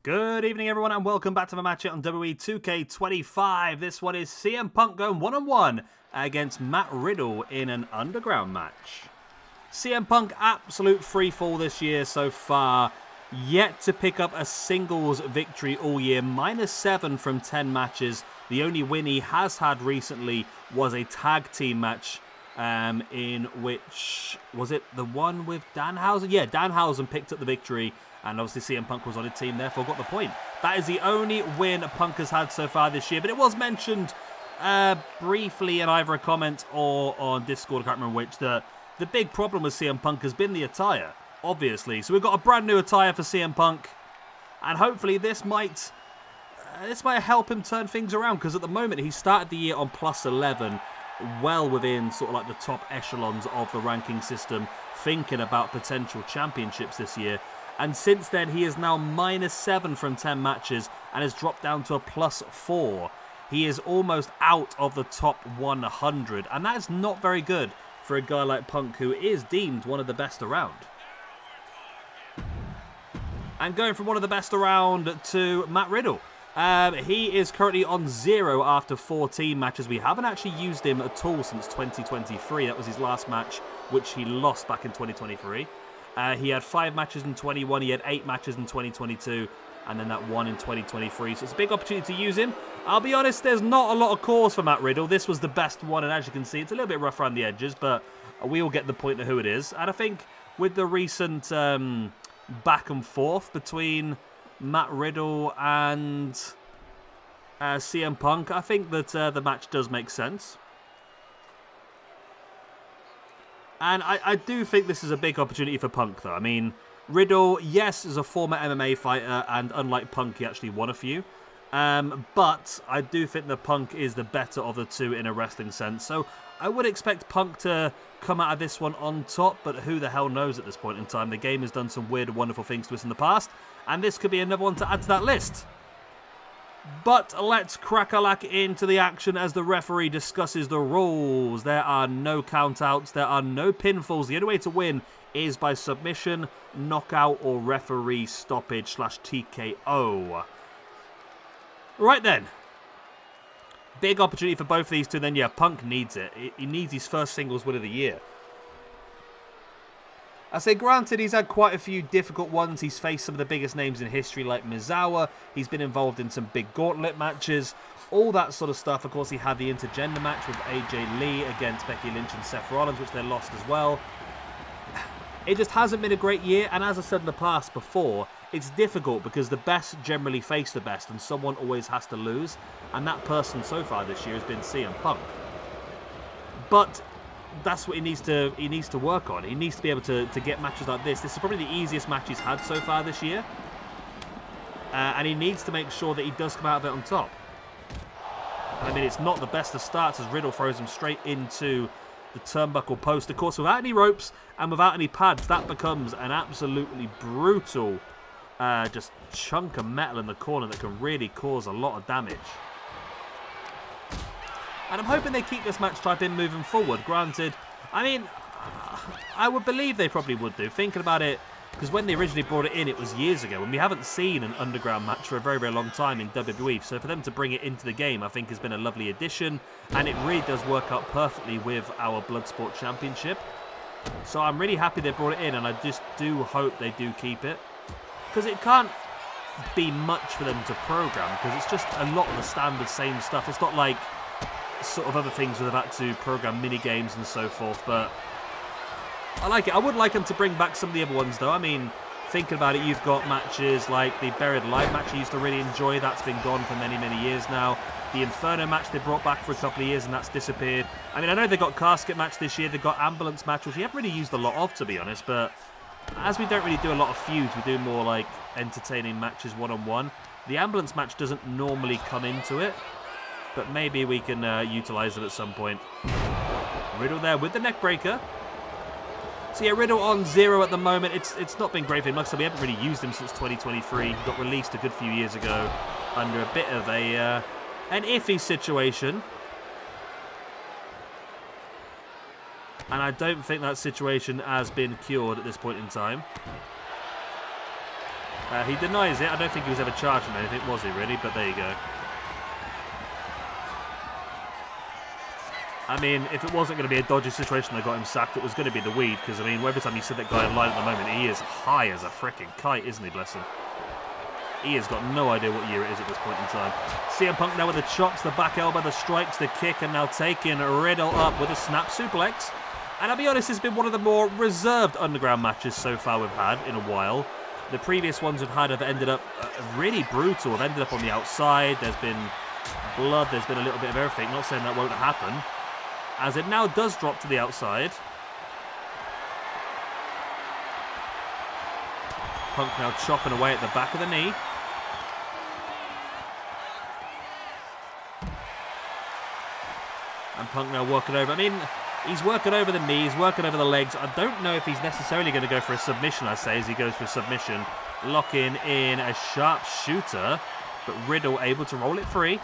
Good evening, everyone, and welcome back to the match on WWE 2K25. This one is CM Punk going one-on-one against Matt Riddle in an underground match. CM Punk, absolute freefall this year so far. Yet to pick up a singles victory all year. -7 from 10 matches. The only win he has had recently was a tag team match in which... Was it the one with Danhausen? Yeah, Danhausen picked up the victory. And obviously CM Punk was on a team, therefore got the point. That is the only win Punk has had so far this year. But it was mentioned briefly in either a comment or on Discord, I can't remember which, that the big problem with CM Punk has been the attire, obviously. So we've got a brand new attire for CM Punk. And hopefully this might help him turn things around. Because at the moment, he started the year on +11, well within sort of like the top echelons of the ranking system, thinking about potential championships this year. And since then, he is now -7 from 10 matches and has dropped down to a +4. He is almost out of the top 100. And that is not very good for a guy like Punk, who is deemed one of the best around. And going from one of the best around to Matt Riddle. He is currently on 0 after 14 matches. We haven't actually used him at all since 2023. That was his last match, which he lost back in 2023. He had 5 matches in 21, he had 8 matches in 2022, and then that one in 2023. So it's a big opportunity to use him. I'll be honest, there's not a lot of cause for Matt Riddle. This was the best one, and as you can see, it's a little bit rough around the edges, but we all get the point of who it is. And I think with the recent back and forth between Matt Riddle and CM Punk, I think that the match does make sense. And I do think this is a big opportunity for Punk, though. I mean, Riddle, yes, is a former MMA fighter, and unlike Punk, he actually won a few. But I do think that Punk is the better of the two in a wrestling sense. So I would expect Punk to come out of this one on top, but who the hell knows at this point in time. The game has done some weird and wonderful things to us in the past, and this could be another one to add to that list. But let's crack-a-lack into the action as the referee discusses the rules. There are no countouts, there are no pinfalls. The only way to win is by submission, knockout, or referee stoppage / TKO. Right then. Big opportunity for both of these two. Then, yeah, Punk needs it. He needs his first singles win of the year. I say, granted, he's had quite a few difficult ones. He's faced some of the biggest names in history, like Misawa. He's been involved in some big gauntlet matches. All that sort of stuff. Of course, he had the intergender match with AJ Lee against Becky Lynch and Seth Rollins, which they lost as well. It just hasn't been a great year. And as I said in the past before, it's difficult because the best generally face the best, and someone always has to lose. And that person so far this year has been CM Punk. But that's what he needs to work on. He needs to be able to get matches like this. This is probably the easiest match he's had so far this year. And he needs to make sure that he does come out of it on top. I mean, it's not the best of starts as Riddle throws him straight into the turnbuckle post. Of course, without any ropes and without any pads, that becomes an absolutely brutal just chunk of metal in the corner that can really cause a lot of damage. And I'm hoping they keep this match type in moving forward. Granted, I mean, I would believe they probably would do. Thinking about it, because when they originally brought it in, it was years ago, and we haven't seen an underground match for a very, very long time in WWE. So for them to bring it into the game, I think has been a lovely addition, and it really does work out perfectly with our Bloodsport Championship. So I'm really happy they brought it in, and I just do hope they do keep it, because it can't be much for them to program, because it's just a lot of the standard same stuff. It's not like sort of other things where they've had to program mini games and so forth, but I like it. I would like them to bring back some of the other ones, though. I mean, thinking about it, you've got matches like the Buried Alive match I used to really enjoy. That's been gone for many, many years now. The Inferno match they brought back for a couple of years, and that's disappeared. I mean, I know they got Casket match this year. They got Ambulance match, which we haven't really used a lot of, to be honest, but as we don't really do a lot of feuds, we do more like entertaining matches one-on-one. The Ambulance match doesn't normally come into it, but maybe we can utilise it at some point. Riddle there with the neck breaker. So yeah, Riddle on 0 at the moment. It's not been great for him. Like I said, we haven't really used him since 2023. He got released a good few years ago under a bit of an iffy situation. And I don't think that situation has been cured at this point in time. He denies it. I don't think he was ever charging anything, was he, really? But there you go. I mean, if it wasn't going to be a dodgy situation that got him sacked, it was going to be the weed. Because, I mean, every time you see that guy in line at the moment, he is high as a freaking kite, isn't he, bless him? He has got no idea what year it is at this point in time. CM Punk now with the chops, the back elbow, the strikes, the kick, and now taking Riddle up with a snap suplex. And I'll be honest, it's been one of the more reserved underground matches so far we've had in a while. The previous ones we've had have ended up really brutal, have ended up on the outside. There's been blood, there's been a little bit of everything. Not saying that won't happen. As it now does drop to the outside. Punk now chopping away at the back of the knee. And Punk now working over. I mean, he's working over the knee, he's working over the legs. I don't know if he's necessarily going to go for a submission, I say, as he goes for a submission. Locking in a sharp shooter, but Riddle able to roll it free.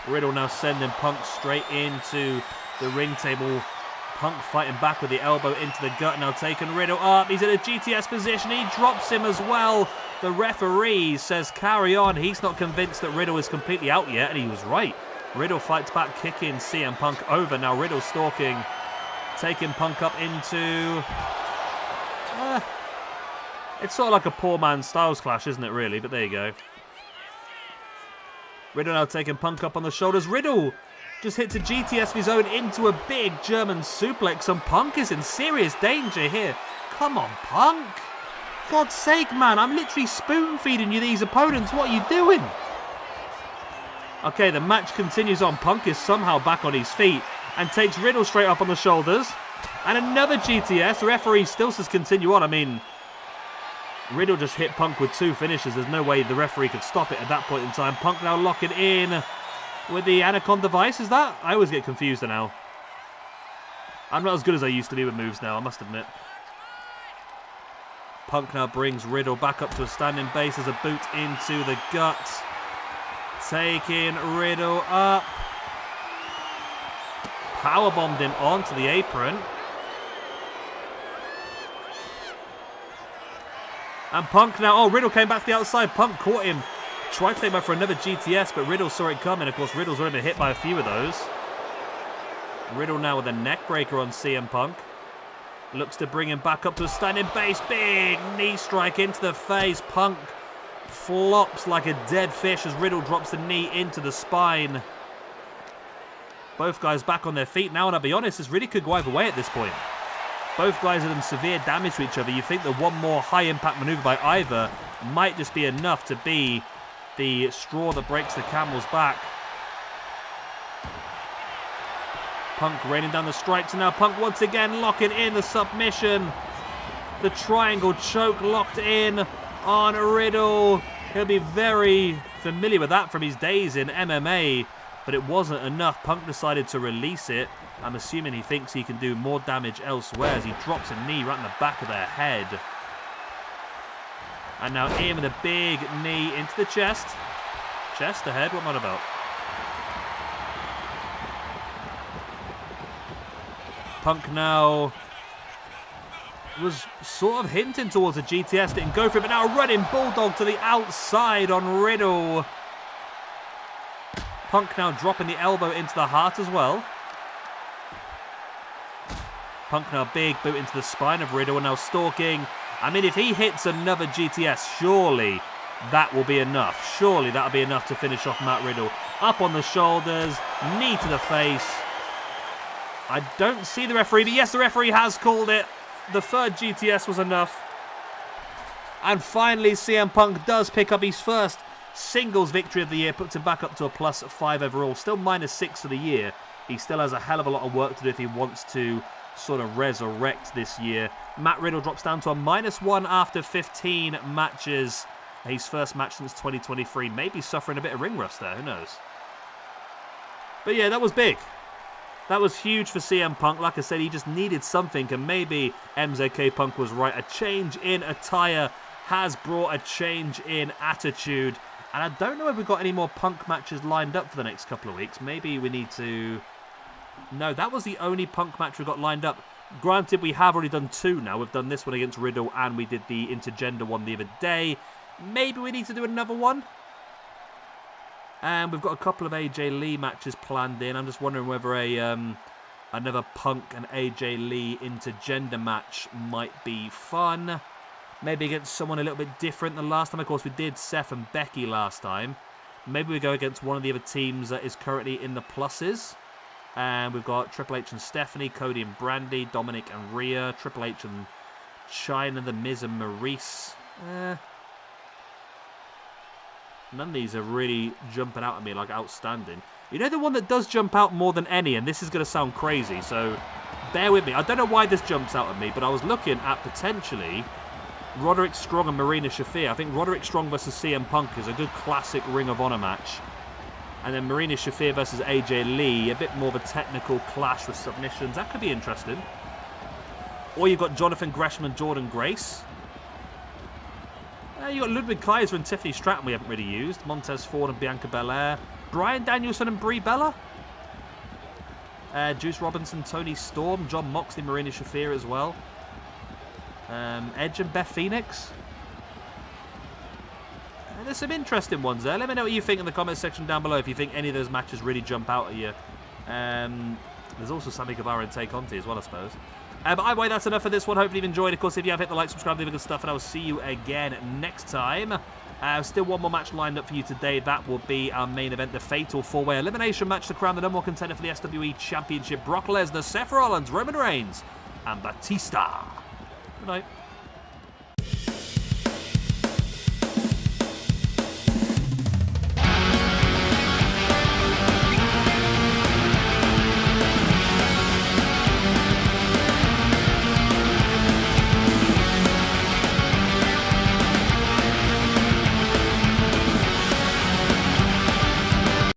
Riddle now sending Punk straight into the ring table. Punk fighting back with the elbow into the gut, now taking Riddle up. He's in a GTS position, he drops him as well. The referee says carry on. He's not convinced that Riddle is completely out yet, and he was right. Riddle fights back, kicking CM Punk over. Now Riddle stalking, taking Punk up into... it's sort of like a poor man's Styles Clash, isn't it, really? But there you go. Riddle now taking Punk up on the shoulders. Riddle just hits a GTS of his own into a big German suplex, and Punk is in serious danger here. Come on, Punk. God's sake, man, I'm literally spoon-feeding you these opponents. What are you doing? Okay, the match continues on. Punk is somehow back on his feet and takes Riddle straight up on the shoulders. And another GTS. The referee still says continue on. I mean, Riddle just hit Punk with 2 finishes. There's no way the referee could stop it at that point in time. Punk now locking in with the Anaconda Vice. Is that? I always get confused now. I'm not as good as I used to be with moves now, I must admit. Punk now brings Riddle back up to a standing base as a boot into the gut. Taking Riddle up. Powerbombed him onto the apron. And Punk now... Oh, Riddle came back to the outside. Punk caught him. Tried to take him out for another GTS, but Riddle saw it coming. Of course, Riddle's already been hit by a few of those. Riddle now with a neck breaker on CM Punk. Looks to bring him back up to a standing base. Big knee strike into the face. Punk flops like a dead fish as Riddle drops the knee into the spine. Both guys back on their feet now, and I'll be honest, this really could go either way at this point. Both guys have done severe damage to each other. You think that one more high-impact maneuver by either might just be enough to be the straw that breaks the camel's back. Punk raining down the strikes, and now Punk once again locking in the submission. The triangle choke locked in on Riddle. He'll be very familiar with that from his days in MMA, but it wasn't enough. Punk decided to release it. I'm assuming he thinks he can do more damage elsewhere as he drops a knee right in the back of their head. And now in with a big knee into the chest. Chest, the head, what am I about? Punk now was sort of hinting towards a GTS, didn't go for it, but now running Bulldog to the outside on Riddle. Punk now dropping the elbow into the heart as well. Punk now big boot into the spine of Riddle, and now stalking. I mean, if he hits another GTS, surely that will be enough. Surely that'll be enough to finish off Matt Riddle. Up on the shoulders, knee to the face. I don't see the referee, but yes, the referee has called it. The third GTS was enough. And finally, CM Punk does pick up his first singles victory of the year, puts him back up to a +5 overall. Still -6 for the year. He still has a hell of a lot of work to do if he wants to sort of resurrect this year. Matt Riddle drops down to a -1 after 15 matches. His first match since 2023. Maybe suffering a bit of ring rust there, who knows. But yeah, that was big. That was huge for CM Punk. Like I said, he just needed something, and maybe MZK Punk was right. A change in attire has brought a change in attitude. And I don't know if we've got any more Punk matches lined up for the next couple of weeks. Maybe we need to... No, that was the only Punk match we got lined up. Granted, we have already done 2 now. We've done this one against Riddle, and we did the intergender one the other day. Maybe we need to do another one. And we've got a couple of AJ Lee matches planned in. I'm just wondering whether another Punk and AJ Lee intergender match might be fun. Maybe against someone a little bit different than last time. Of course, we did Seth and Becky last time. Maybe we go against one of the other teams that is currently in the pluses. And we've got Triple H and Stephanie, Cody and Brandy, Dominic and Rhea, Triple H and Chyna, The Miz and Maurice. None of these are really jumping out at me like outstanding. You know the one that does jump out more than any, and this is going to sound crazy, so bear with me. I don't know why this jumps out at me, but I was looking at potentially Roderick Strong and Marina Shafir. I think Roderick Strong versus CM Punk is a good classic Ring of Honor match. And then Marina Shafir versus AJ Lee, a bit more of a technical clash with submissions. That could be interesting. Or you've got Jonathan Gresham and Jordan Grace. You've got Ludwig Kaiser and Tiffany Stratton we haven't really used. Montez Ford and Bianca Belair. Bryan Danielson and Brie Bella. Juice Robinson, Tony Storm. John Moxley, Marina Shafir as well. Edge and Beth Phoenix. There's some interesting ones there. Let me know what you think in the comments section down below if you think any of those matches really jump out at you. There's also Sammy Guevara and Tay Conti as well, I suppose. But either way, that's enough for this one. Hopefully you've enjoyed. Of course, if you have, hit the like, subscribe, leave a good stuff, and I will see you again next time. Still one more match lined up for you today. That will be our main event, the Fatal 4-Way Elimination match to crown the #1 contender for the SWE Championship. Brock Lesnar, Seth Rollins, Roman Reigns, and Batista. Good night.